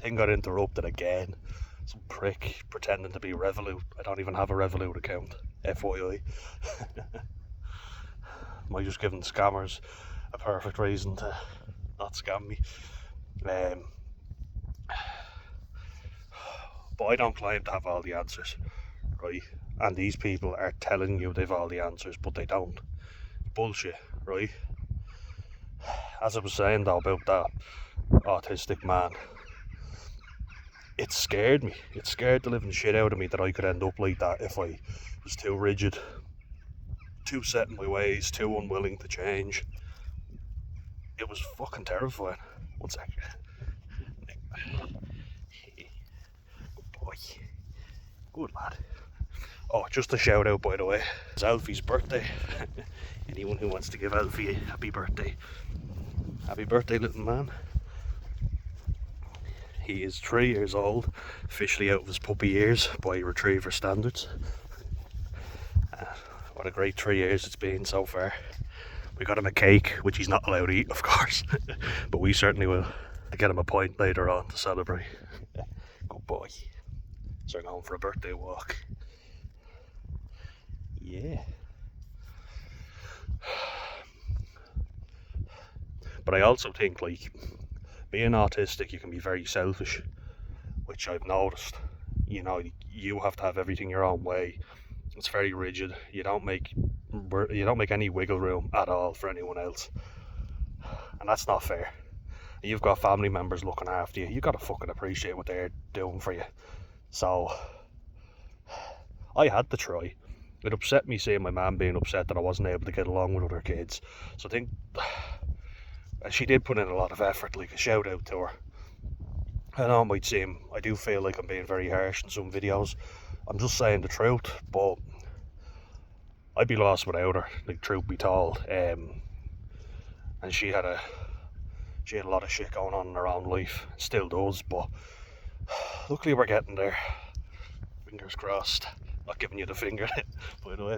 Thing got interrupted again. Some prick pretending to be Revolut. I don't even have a Revolut account. FYI. Am I just giving scammers a perfect reason to not scam me? But I don't claim to have all the answers, right? And these people are telling you they've all the answers, but they don't. Bullshit, right? As I was saying though about that autistic man, it scared me. It scared the living shit out of me that I could end up like that if I was too rigid, too set in my ways, too unwilling to change. It was fucking terrifying. One sec. Good boy. Good lad. Oh, just a shout out by the way. It's Alfie's birthday. Anyone who wants to give Alfie a happy birthday. Happy birthday, little man. He is 3 years old, officially out of his puppy years by retriever standards. What a great 3 years it's been so far. We got him a cake, which he's not allowed to eat, of course, but we certainly will get him a pint later on to celebrate. Good boy. So we're going for a birthday walk. Yeah. But I also think, like, being autistic, you can be very selfish, which I've noticed. You know, you have to have everything your own way. It's very rigid. You don't make any wiggle room at all for anyone else, and that's not fair. You've got family members looking after you. You gotta fucking appreciate what they're doing for you. So I had to try. It upset me seeing my mum being upset that I wasn't able to get along with other kids. So I think she did put in a lot of effort. Like, a shout out to her. I know it might seem, I do feel like I'm being very harsh in some videos. I'm just saying the truth, but I'd be lost without her, like, truth be told. And she had a lot of shit going on in her own life, still does, but luckily we're getting there. Fingers crossed. Not giving you the finger, by the way.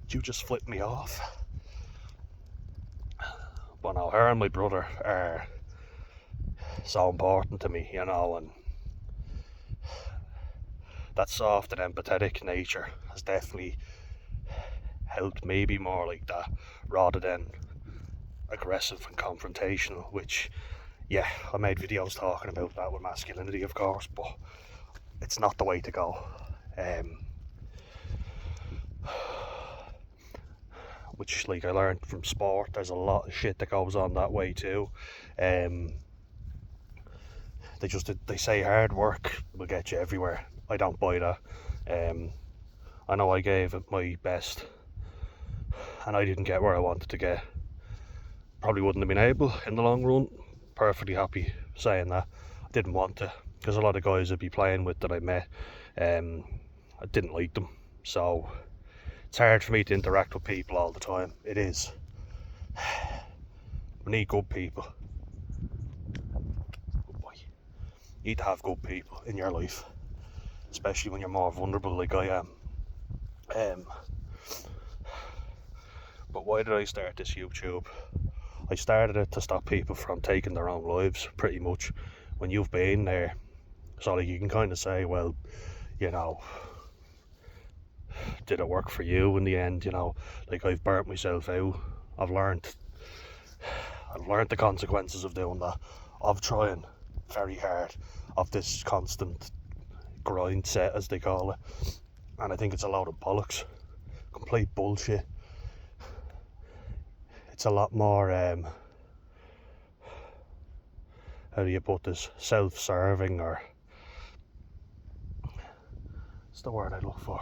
You just flipped me off. But no, her and my brother are so important to me, you know, and that soft and empathetic nature has definitely helped me be more like that, rather than aggressive and confrontational, which, yeah, I made videos talking about that with masculinity, of course, but it's not the way to go. Which, like, I learned from sport, there's a lot of shit that goes on that way too. They say hard work will get you everywhere. I don't buy that. I know I gave it my best and I didn't get where I wanted to get. Probably wouldn't have been able in the long run. Perfectly happy saying that. I didn't want to, because a lot of guys I'd be playing with that I met, I didn't like them. So it's hard for me to interact with people all the time. It is. We need good people. Good boy. You need to have good people in your life, especially when you're more vulnerable like I am. But why did I start this YouTube? I started it to stop people from taking their own lives, pretty much, when you've been there. So, like, you can kind of say, well, you know, did it work for you in the end? You know, like, I've burnt myself out. I've learned the consequences of doing that, of trying very hard, of this constant grind set, as they call it. And I think it's a load of bollocks, complete bullshit. It's a lot more, how do you put this, self-serving, or what's the word I look for?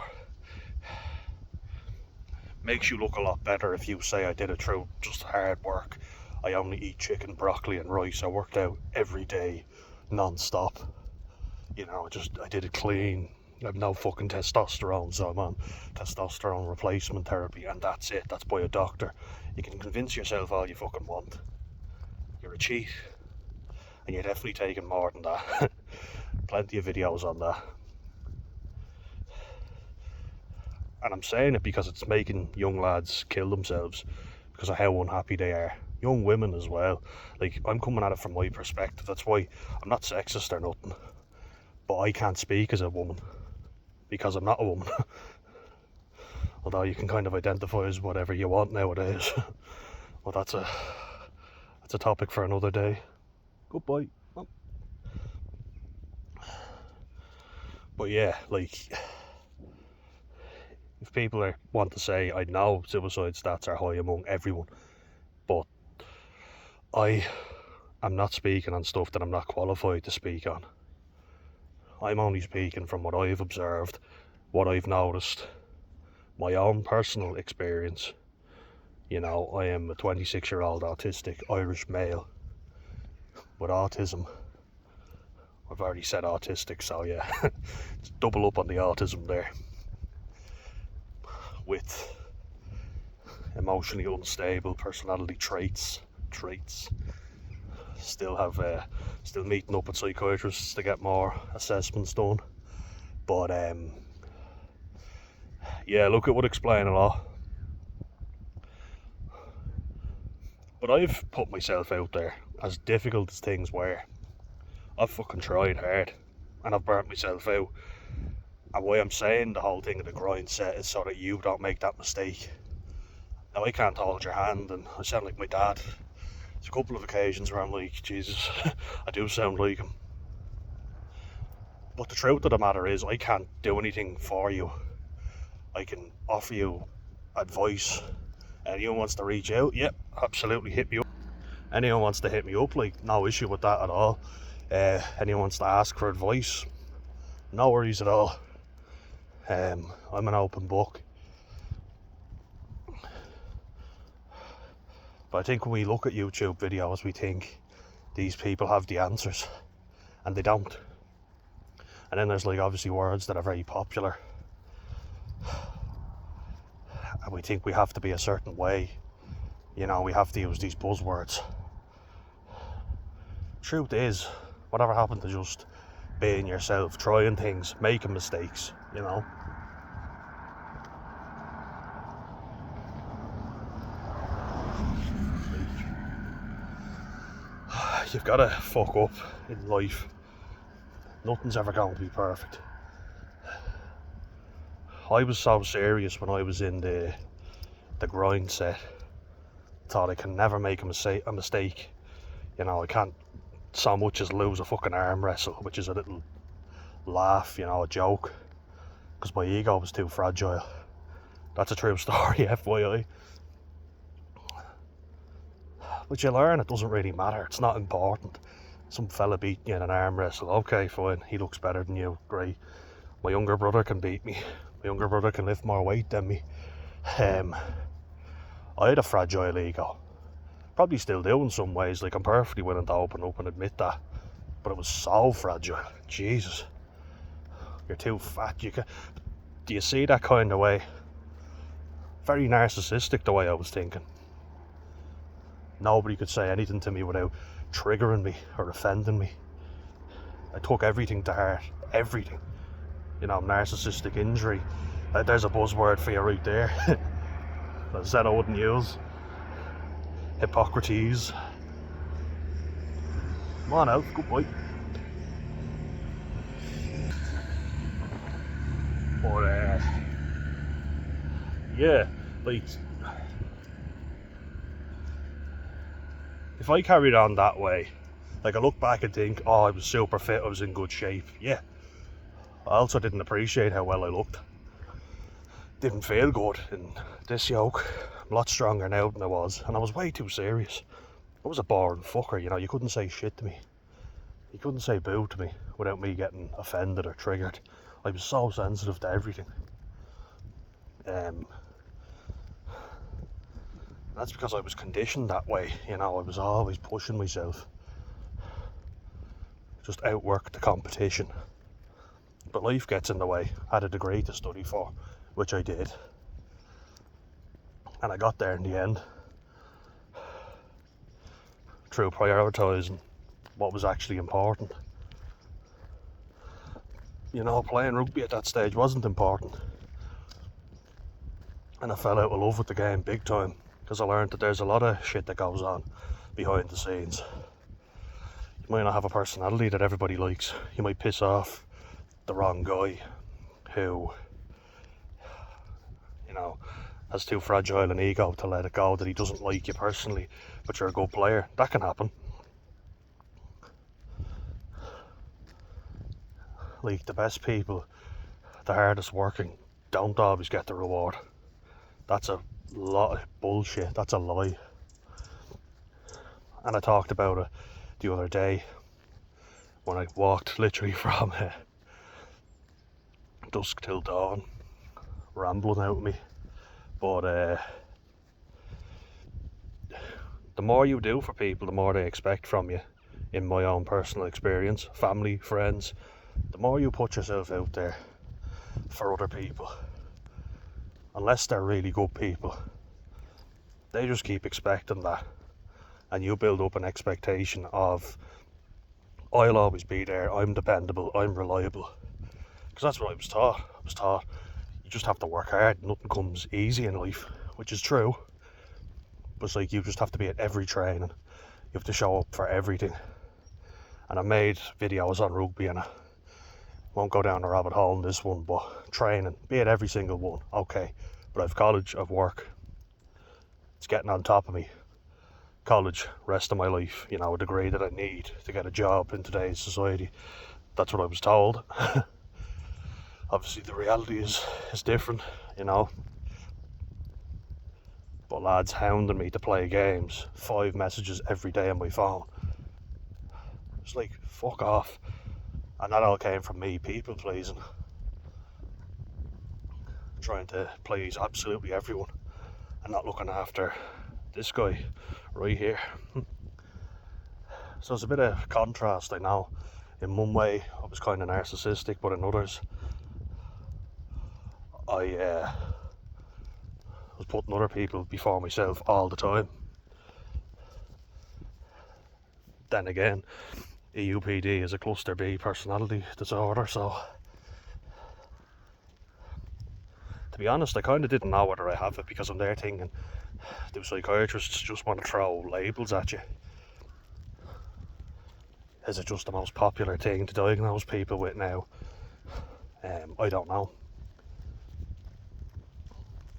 Makes you look a lot better if you say, I did it through just hard work. I only eat chicken, broccoli and rice. I worked out every day, non-stop. You know, I did it clean. I have no fucking testosterone, so I'm on testosterone replacement therapy, and that's it. That's by a doctor. You can convince yourself all you fucking want. You're a cheat. And you're definitely taking more than that. Plenty of videos on that. And I'm saying it because it's making young lads kill themselves because of how unhappy they are young women as well. Like, I'm coming at it from my perspective. That's why I'm not sexist or nothing, but I can't speak as a woman because I'm not a woman. Although you can kind of identify as whatever you want nowadays. Well, that's a topic for another day. Goodbye. But yeah, like, if people want to say, I know suicide stats are high among everyone, but I am not speaking on stuff that I'm not qualified to speak on. I'm only speaking from what I've observed, what I've noticed, my own personal experience. You know, I am a 26-year-old autistic Irish male with autism. I've already said autistic, so yeah, double up on the autism there. With emotionally unstable personality traits. Still meeting up with psychiatrists to get more assessments done. But yeah, look, it would explain a lot. But I've put myself out there, as difficult as things were. I've fucking tried hard, and I've burnt myself out. And why I'm saying the whole thing of the grind set is so that you don't make that mistake. Now, I can't hold your hand, and I sound like my dad. There's a couple of occasions where I'm like, Jesus, I do sound like him. But the truth of the matter is, I can't do anything for you. I can offer you advice. Anyone wants to reach out, yep, absolutely, hit me up. Anyone wants to hit me up, like, no issue with that at all. Anyone wants to ask for advice, no worries at all. I'm an open book. But I think when we look at YouTube videos, we think these people have the answers, and they don't. And then there's, like, obviously words that are very popular, and we think we have to be a certain way. You know, we have to use these buzzwords. Truth is, whatever happened to just being yourself, trying things, making mistakes, you know? You've got to fuck up in life. Nothing's ever going to be perfect. I was so serious when I was in the grind set. Thought I can never make a mistake. You know, I can't so much as lose a fucking arm wrestle, which is a little laugh, you know, a joke, because my ego was too fragile. That's a true story, FYI. But you learn it doesn't really matter, it's not important. Some fella beat you in an arm wrestle, okay, fine, he looks better than you, great. My younger brother can beat me, my younger brother can lift more weight than me. I had a fragile ego. Probably still do in some ways, like, I'm perfectly willing to open up and admit that. But it was so fragile, Jesus. You're too fat, do you see that kind of way? Very narcissistic the way I was thinking. Nobody could say anything to me without triggering me or offending me. I took everything to heart, everything. You know, narcissistic injury. There's a buzzword for you right there. I said I wouldn't use. Hippocrates. Come on out, good boy. But yeah, like, if I carried on that way, like, I look back and think, oh, I was super fit, I was in good shape. Yeah. I also didn't appreciate how well I looked. Didn't feel good in this yoke. I'm a lot stronger now than I was, and I was way too serious. I was a boring fucker, you know, you couldn't say shit to me. You couldn't say boo to me without me getting offended or triggered. I was so sensitive to everything. That's because I was conditioned that way, you know, I was always pushing myself. Just outwork the competition. But life gets in the way. I had a degree to study for, which I did. And I got there in the end. Through prioritising what was actually important. You know, playing rugby at that stage wasn't important. And I fell out of love with the game big time. because I learned that there's a lot of shit that goes on behind the scenes. You might not have a personality that everybody likes. You might piss off the wrong guy who, you know, has too fragile an ego to let it go that he doesn't like you personally, but you're a good player. That can happen. Like, the best people, the hardest working, don't always get the reward. That's a lot of bullshit. That's a lie. And I talked about it the other day when I walked literally from dusk till dawn, rambling out of me. But the more you do for people, the more they expect from you. In my own personal experience, family, friends, the more you put yourself out there for other people, unless they're really good people, they just keep expecting that, and you build up an expectation of, I'll always be there, I'm dependable, I'm reliable. Because that's what I was taught. I was taught you just have to work hard, nothing comes easy in life, which is true. But it's like, you just have to be at every training, you have to show up for everything. And I made videos on rugby, and I won't go down the rabbit hole in this one, but training, be at every single one, okay. But I've college, I've work, it's getting on top of me. College, rest of my life, you know, a degree that I need to get a job in today's society. That's what I was told. Obviously the reality is different, you know. But lads hounding me to play games, 5 messages every day on my phone. It's like, fuck off. And that all came from me people pleasing, trying to please absolutely everyone and not looking after this guy right here. So it's a bit of contrast, I know. In one way I was kind of narcissistic, but in others I was putting other people before myself all the time. Then again, EUPD is a cluster B personality disorder, so to be honest, I kind of didn't know whether I have it, because I'm there thinking the psychiatrists just want to throw labels at you. Is it just the most popular thing to diagnose people with now? I don't know.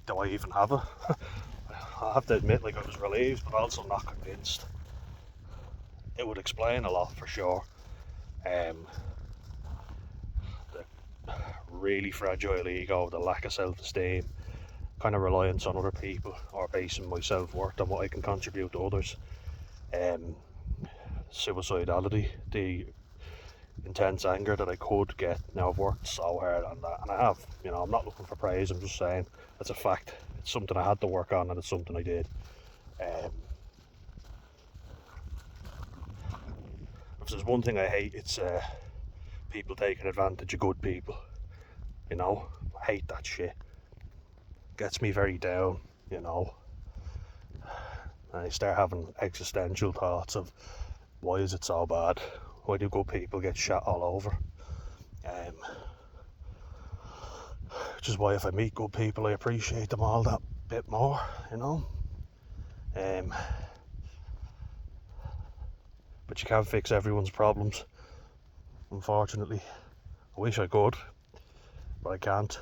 Do I even have it? I have to admit, like, I was relieved, but also not convinced. It would explain a lot for sure. The really fragile ego, the lack of self-esteem, kind of reliance on other people, or basing my self-worth on what I can contribute to others. Suicidality, the intense anger that I could get. Now, I've worked so hard on that, and I have, you know, I'm not looking for praise, I'm just saying it's a fact. It's something I had to work on, and it's something I did. If there's one thing I hate, it's people taking advantage of good people. You know, I hate that shit. Gets me very down, you know. And I start having existential thoughts of, why is it so bad? Why do good people get shot all over? Which is why if I meet good people, I appreciate them all that bit more, you know. But you can't fix everyone's problems, unfortunately. I wish I could, but I can't.